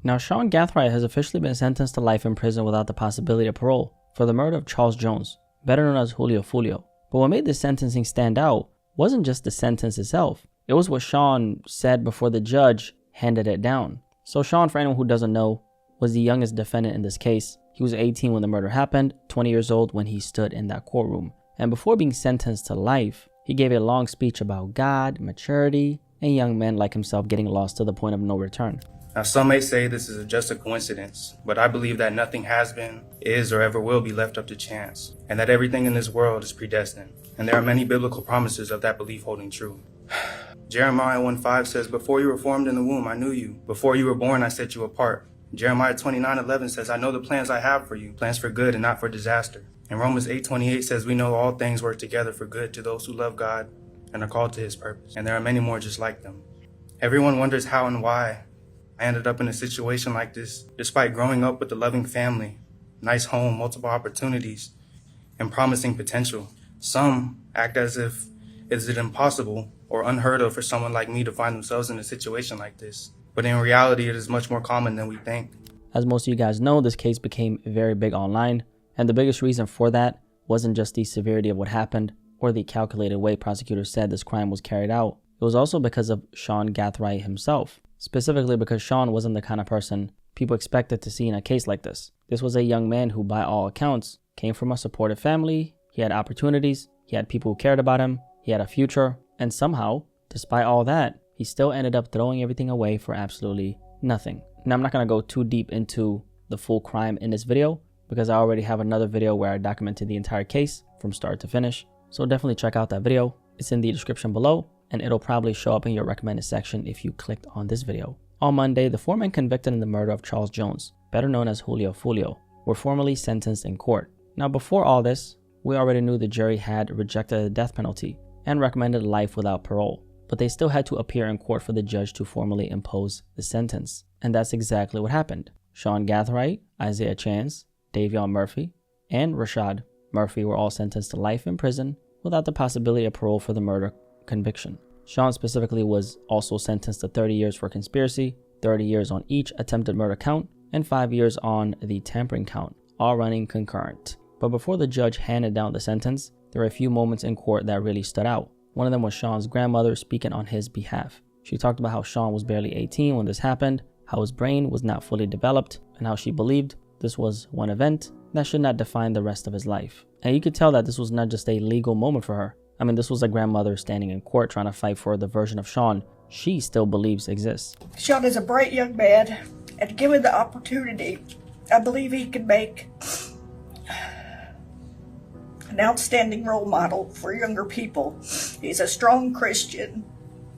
Now, Sean Gathright has officially been sentenced to life in prison without the possibility of parole for the murder of Charles Jones, better known as Julio Foolio. But what made this sentencing stand out wasn't just the sentence itself. It was what Sean said before the judge handed it down. So Sean, for anyone who doesn't know, was the youngest defendant in this case. He was 18 when the murder happened, 20 years old when he stood in that courtroom. And before being sentenced to life, he gave a long speech about God, maturity, and young men like himself getting lost to the point of no return. Now, some may say this is just a coincidence, but I believe that nothing has been, is, or ever will be left up to chance, and that everything in this world is predestined. And there are many biblical promises of that belief holding true. Jeremiah 1:5 says, "Before you were formed in the womb, I knew you. Before you were born, I set you apart." Jeremiah 29:11 says, "I know the plans I have for you, plans for good and not for disaster." And Romans 8:28 says, "We know all things work together for good to those who love God and are called to his purpose." And there are many more just like them. Everyone wonders how and why I ended up in a situation like this, despite growing up with a loving family, nice home, multiple opportunities, and promising potential. Some act as if it's impossible or unheard of for someone like me to find themselves in a situation like this. But in reality, it is much more common than we think. As most of you guys know, this case became very big online, and the biggest reason for that wasn't just the severity of what happened or the calculated way prosecutors said this crime was carried out. It was also because of Sean Gathright himself. Specifically because Sean wasn't the kind of person people expected to see in a case like this. This was a young man who, by all accounts, came from a supportive family, he had opportunities, he had people who cared about him, he had a future, and somehow, despite all that, he still ended up throwing everything away for absolutely nothing. Now, I'm not going to go too deep into the full crime in this video because I already have another video where I documented the entire case from start to finish. So definitely check out that video. It's in the description below, and it'll probably show up in your recommended section if you clicked on this video. On Monday, the four men convicted in the murder of Charles Jones, better known as Julio Foolio, were formally sentenced in court. Now, before all this, we already knew the jury had rejected the death penalty and recommended life without parole, but they still had to appear in court for the judge to formally impose the sentence. And that's exactly what happened. Sean Gathright, Isaiah Chance, Davion Murphy, and Rashad Murphy were all sentenced to life in prison without the possibility of parole for the murder conviction. Sean specifically was also sentenced to 30 years for conspiracy, 30 years on each attempted murder count, and 5 years on the tampering count, all running concurrent. But before the judge handed down the sentence, there were a few moments in court that really stood out. One of them was Sean's grandmother speaking on his behalf. She talked about how Sean was barely 18 when this happened, how his brain was not fully developed, and how she believed this was one event that should not define the rest of his life. And you could tell that this was not just a legal moment for her. I mean, this was a grandmother standing in court trying to fight for the version of Sean she still believes exists. Sean is a bright young man, and given the opportunity, I believe he can make an outstanding role model for younger people. He's a strong Christian,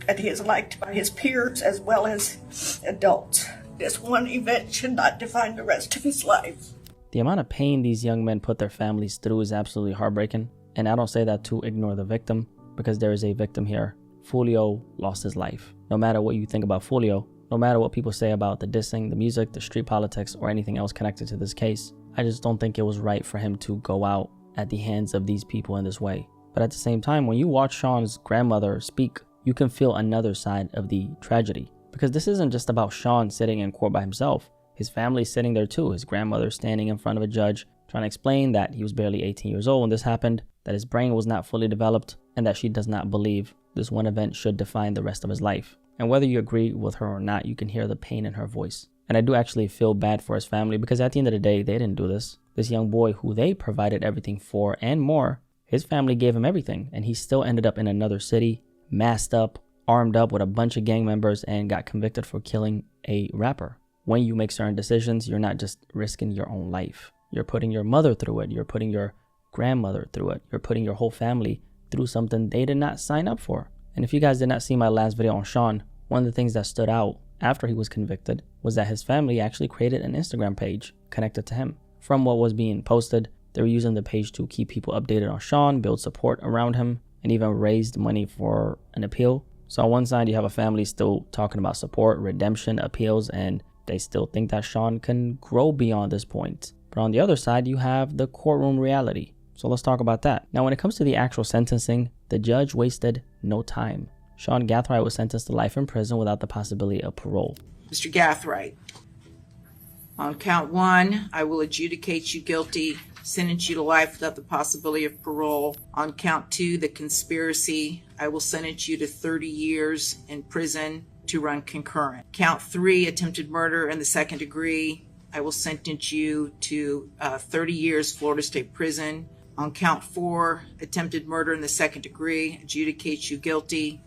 and he is liked by his peers as well as adults. This one event should not define the rest of his life. The amount of pain these young men put their families through is absolutely heartbreaking. And I don't say that to ignore the victim, because there is a victim here. Foolio lost his life. No matter what you think about Foolio, no matter what people say about the dissing, the music, the street politics, or anything else connected to this case, I just don't think it was right for him to go out at the hands of these people in this way. But at the same time, when you watch Sean's grandmother speak, you can feel another side of the tragedy. Because this isn't just about Sean sitting in court by himself. His family's sitting there too. His grandmother standing in front of a judge, trying to explain that he was barely 18 years old when this happened, that his brain was not fully developed, and that she does not believe this one event should define the rest of his life. And whether you agree with her or not, you can hear the pain in her voice. And I do actually feel bad for his family, because at the end of the day, they didn't do this. This young boy who they provided everything for and more, his family gave him everything, and he still ended up in another city, masked up, armed up with a bunch of gang members, and got convicted for killing a rapper. When you make certain decisions, you're not just risking your own life. You're putting your mother through it. You're putting your grandmother through it. You're putting your whole family through something they did not sign up for. And if you guys did not see my last video on Sean, one of the things that stood out after he was convicted was that his family actually created an Instagram page connected to him. From what was being posted, they were using the page to keep people updated on Sean, build support around him, and even raised money for an appeal. So on one side, you have a family still talking about support, redemption, appeals, and they still think that Sean can grow beyond this point. But on the other side, you have the courtroom reality. So let's talk about that. Now, when it comes to the actual sentencing, the judge wasted no time. Sean Gathright was sentenced to life in prison without the possibility of parole. Mr. Gathright, On count 1, I will adjudicate you guilty, sentence you to life without the possibility of parole. On count 2, the conspiracy, I will sentence you to 30 years in prison to run concurrent. Count 3, attempted murder in the second degree, I will sentence you to 30 years Florida State Prison. On count 4, attempted murder in the second degree, adjudicate you guilty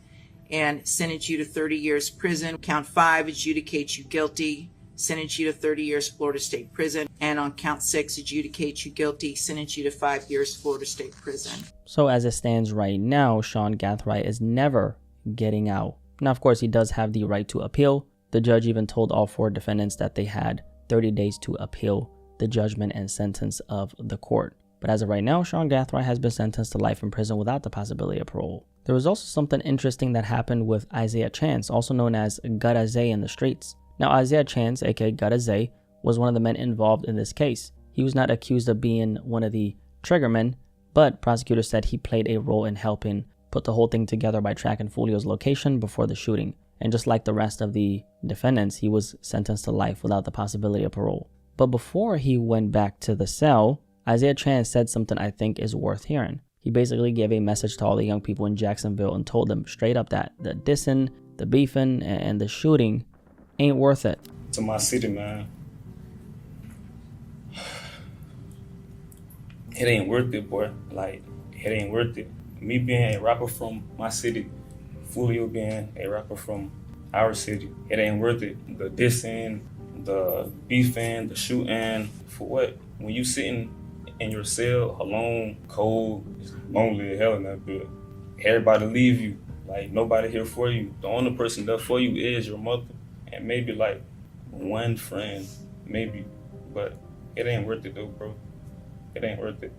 and sentence you to 30 years prison. Count 5, adjudicate you guilty, sentence you to 30 years Florida State Prison. And on count 6, adjudicate you guilty, sentence you to 5 years Florida State Prison. So as it stands right now, Sean Gathright is never getting out. Now, of course, he does have the right to appeal. The judge even told all 4 defendants that they had 30 days to appeal the judgment and sentence of the court. But as of right now, Sean Gathright has been sentenced to life in prison without the possibility of parole. There was also something interesting that happened with Isaiah Chance, also known as Gadaze in the streets. Now, Isaiah Chance, aka Gadaze, was one of the men involved in this case. He was not accused of being one of the triggermen, but prosecutors said he played a role in helping put the whole thing together by tracking Foolio's location before the shooting. And just like the rest of the defendants, he was sentenced to life without the possibility of parole. But before he went back to the cell, Isaiah Chance said something I think is worth hearing. He basically gave a message to all the young people in Jacksonville and told them straight up that the dissing, the beefing, and the shooting ain't worth it. To my city, man, it ain't worth it, boy. Like, it ain't worth it. Me being a rapper from my city, Julio being a rapper from our city, it ain't worth it. The dissing, the beefing, the shooting, for what? When you sitting in your cell alone, cold, it's lonely as hell in that bed. Everybody leave you, like nobody here for you. The only person there for you is your mother and maybe like one friend, maybe, but it ain't worth it though, bro. It ain't worth it.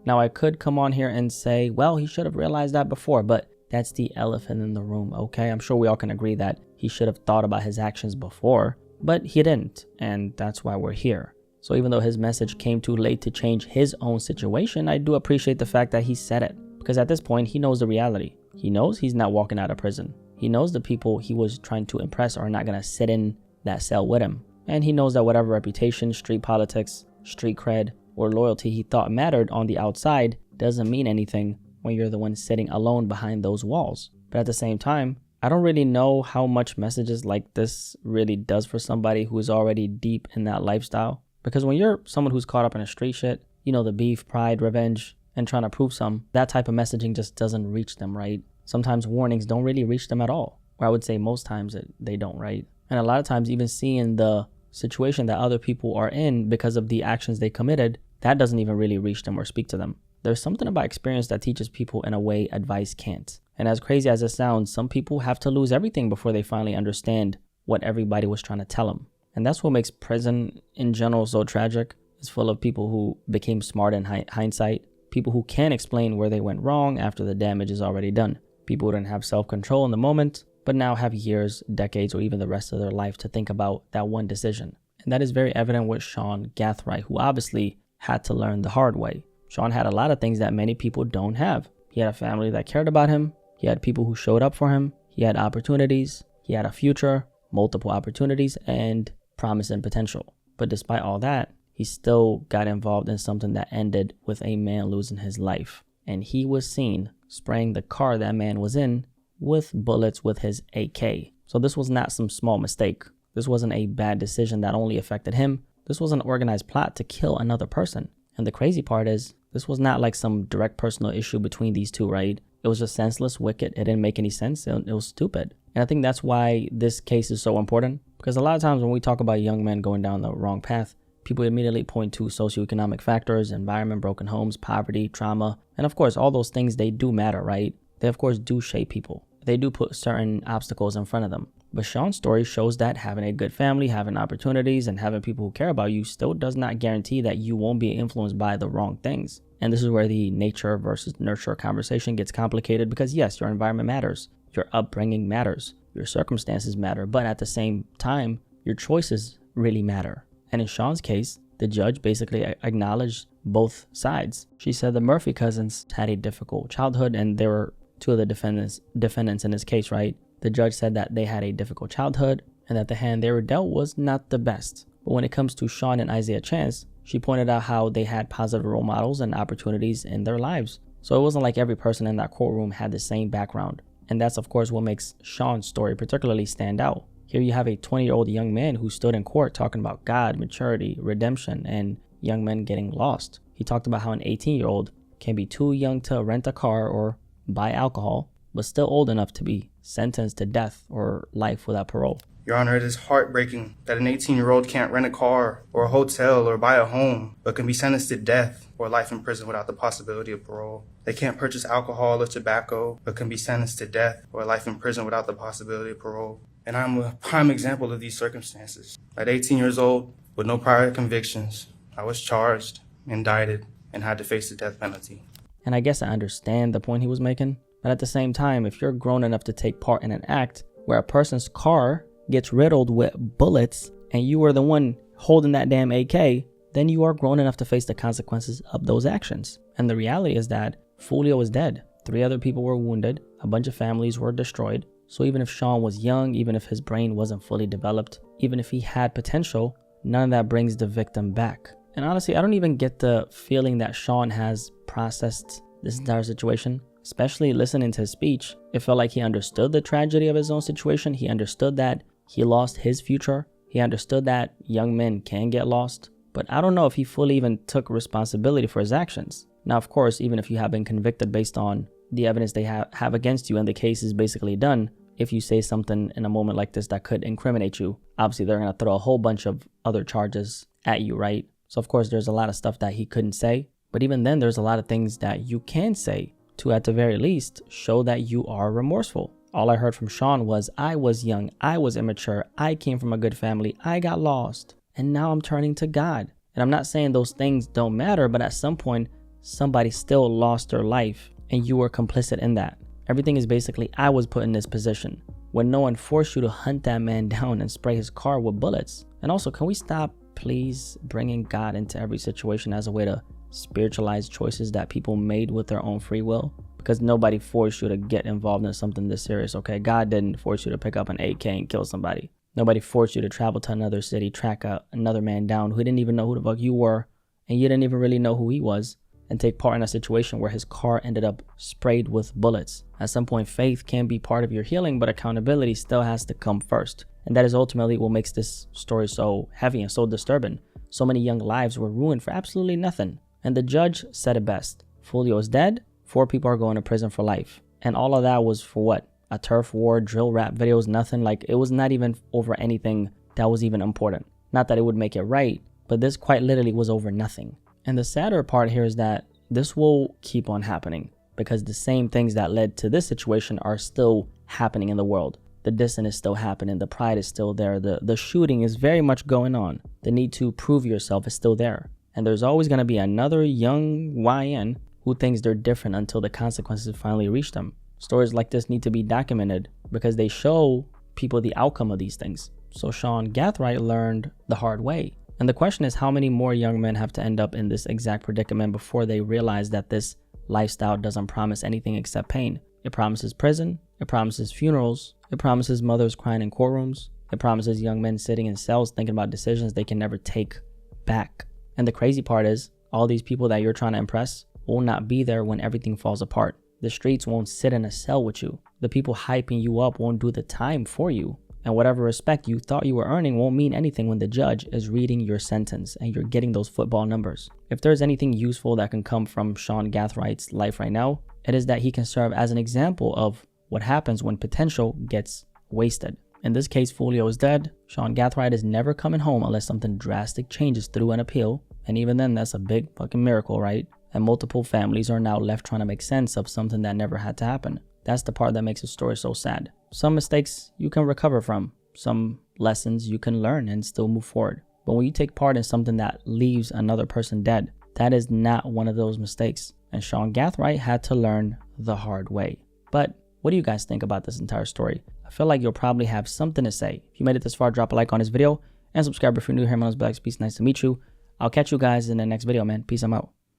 Now, I could come on here and say, well, he should have realized that before, but that's the elephant in the room, okay? I'm sure we all can agree that he should have thought about his actions before, but he didn't, and that's why we're here. So even though his message came too late to change his own situation, I do appreciate the fact that he said it, because at this point, he knows the reality. He knows he's not walking out of prison. He knows the people he was trying to impress are not going to sit in that cell with him. And he knows that whatever reputation, street politics, street cred, or loyalty he thought mattered on the outside doesn't mean anything when you're the one sitting alone behind those walls. But at the same time, I don't really know how much messages like this really does for somebody who is already deep in that lifestyle. Because when you're someone who's caught up in a street shit, you know, the beef, pride, revenge, and trying to prove some, that type of messaging just doesn't reach them, right? Sometimes warnings don't really reach them at all. Or I would say most times they don't, right? And a lot of times even seeing the situation that other people are in because of the actions they committed, that doesn't even really reach them or speak to them. There's something about experience that teaches people in a way advice can't. And as crazy as it sounds, some people have to lose everything before they finally understand what everybody was trying to tell them. And that's what makes prison in general so tragic. It's full of people who became smart in hindsight, people who can't explain where they went wrong after the damage is already done, people who didn't have self-control in the moment, but now have years, decades, or even the rest of their life to think about that one decision. And that is very evident with Sean Gathright, who obviously had to learn the hard way. Sean had a lot of things that many people don't have. He had a family that cared about him. He had people who showed up for him. He had opportunities. He had a future, multiple opportunities, and promise and potential. But despite all that, he still got involved in something that ended with a man losing his life. And he was seen spraying the car that man was in with bullets with his AK. So this was not some small mistake. This wasn't a bad decision that only affected him. This was an organized plot to kill another person. And the crazy part is, this was not like some direct personal issue between these two, right? It was just senseless, wicked. It didn't make any sense. It was stupid. And I think that's why this case is so important. Because a lot of times when we talk about young men going down the wrong path, people immediately point to socioeconomic factors, environment, broken homes, poverty, trauma. And of course, all those things, they do matter, right? They of course do shape people. They do put certain obstacles in front of them. But Sean's story shows that having a good family, having opportunities, and having people who care about you still does not guarantee that you won't be influenced by the wrong things. And this is where the nature versus nurture conversation gets complicated, because yes, your environment matters, your upbringing matters, your circumstances matter, but at the same time, your choices really matter. And in Sean's case, the judge basically acknowledged both sides. She said the Murphy cousins had a difficult childhood, and there were two of the defendants in this case, right? The judge said that they had a difficult childhood and that the hand they were dealt was not the best. But when it comes to Sean and Isaiah Chance, she pointed out how they had positive role models and opportunities in their lives. So it wasn't like every person in that courtroom had the same background. And that's of course what makes Sean's story particularly stand out. Here you have a 20-year-old young man who stood in court talking about God, maturity, redemption, and young men getting lost. He talked about how an 18-year-old can be too young to rent a car or buy alcohol, but still old enough to be sentenced to death or life without parole. Your Honor, it is heartbreaking that an 18-year-old can't rent a car or a hotel or buy a home, but can be sentenced to death or life in prison without the possibility of parole. They can't purchase alcohol or tobacco, but can be sentenced to death or life in prison without the possibility of parole. And I'm a prime example of these circumstances. At 18 years old, with no prior convictions, I was charged, indicted, and had to face the death penalty. And I guess I understand the point he was making, but at the same time, if you're grown enough to take part in an act where a person's car gets riddled with bullets and you were the one holding that damn AK, then you are grown enough to face the consequences of those actions. And the reality is that Foolio is dead. 3 other people were wounded. A bunch of families were destroyed. So even if Sean was young, even if his brain wasn't fully developed, even if he had potential, none of that brings the victim back. And honestly, I don't even get the feeling that Sean has processed this entire situation. Especially listening to his speech, it felt like he understood the tragedy of his own situation. He understood that he lost his future. He understood that young men can get lost. But I don't know if he fully even took responsibility for his actions. Now, of course, even if you have been convicted based on the evidence they have against you and the case is basically done, if you say something in a moment like this that could incriminate you, obviously they're going to throw a whole bunch of other charges at you, right? So of course, there's a lot of stuff that he couldn't say. But even then, there's a lot of things that you can say to, at the very least, show that you are remorseful. All I heard from Sean was, I was young, I was immature, I came from a good family, I got lost, and now I'm turning to God. And I'm not saying those things don't matter, but at some point, somebody still lost their life, and you were complicit in that. Everything is basically, I was put in this position, when no one forced you to hunt that man down and spray his car with bullets. And also, can we stop, please, bringing God into every situation as a way to spiritualize choices that people made with their own free will? Because nobody forced you to get involved in something this serious, okay? God didn't force you to pick up an AK and kill somebody. Nobody forced you to travel to another city, track another man down who didn't even know who the fuck you were, and you didn't even really know who he was, and take part in a situation where his car ended up sprayed with bullets. At some point, faith can be part of your healing, but accountability still has to come first. And that is ultimately what makes this story so heavy and so disturbing. So many young lives were ruined for absolutely nothing. And the judge said it best. Foolio is dead. 4 people are going to prison for life. And all of that was for what? A turf war, drill rap videos, nothing. Like, it was not even over anything that was even important. Not that it would make it right, but this quite literally was over nothing. And the sadder part here is that this will keep on happening because the same things that led to this situation are still happening in the world. The dissing is still happening. The pride is still there. The shooting is very much going on. The need to prove yourself is still there. And there's always going to be another young YN who thinks they're different until the consequences finally reach them. Stories like this need to be documented because they show people the outcome of these things. So Sean Gathright learned the hard way. And the question is, how many more young men have to end up in this exact predicament before they realize that this lifestyle doesn't promise anything except pain? It promises prison. It promises funerals. It promises mothers crying in courtrooms. It promises young men sitting in cells thinking about decisions they can never take back. And the crazy part is, all these people that you're trying to impress will not be there when everything falls apart. The streets won't sit in a cell with you. The people hyping you up won't do the time for you. And whatever respect you thought you were earning won't mean anything when the judge is reading your sentence and you're getting those football numbers. If there's anything useful that can come from Sean Gathwright's life right now, it is that he can serve as an example of what happens when potential gets wasted. In this case, Foolio is dead. Sean Gathright is never coming home unless something drastic changes through an appeal. And even then, that's a big fucking miracle, right? And multiple families are now left trying to make sense of something that never had to happen. That's the part that makes the story so sad. Some mistakes you can recover from. Some lessons you can learn and still move forward. But when you take part in something that leaves another person dead, that is not one of those mistakes. And Sean Gathright had to learn the hard way. But what do you guys think about this entire story? I feel like you'll probably have something to say. If you made it this far, drop a like on this video and subscribe if you're new here. My name is BlackySpeakz. Nice to meet you. I'll catch you guys in the next video, man. Peace, I'm out.